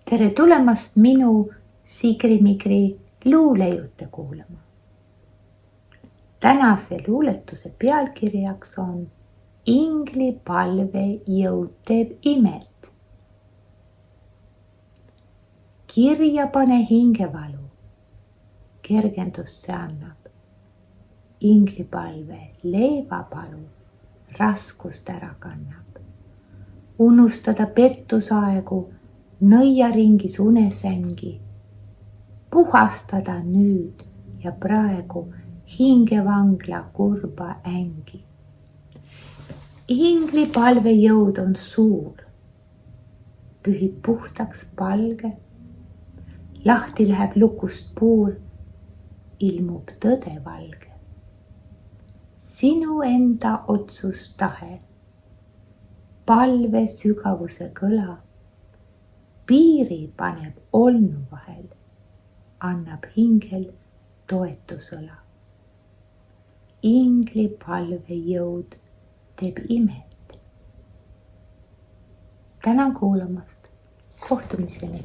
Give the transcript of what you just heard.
tere tulemast minu Sigri-Migri luulejutte kuulama. Tänase luuletuse pealkirjaks on Ingli palve jõud teeb imet. Kirja pane hingevalu, kergendust see annab. Ingli palve leivapalu raskust ära kannab. Unustada pettusaegu, nõiaringis unesängi, puhastada nüüd ja praegu hingevangla kurba ängi. Ingli palvejõud on suur, pühib puhtaks palge, lahti läheb lukust puur, ilmub tõde valge. Sinu enda otsustahe, palve sügavuse kõla, piiri paneb olnu vahel, annab hingel toetusõla. Ingli palvejõud teeb imet. Tänan kuulamast. Kohtumiseni.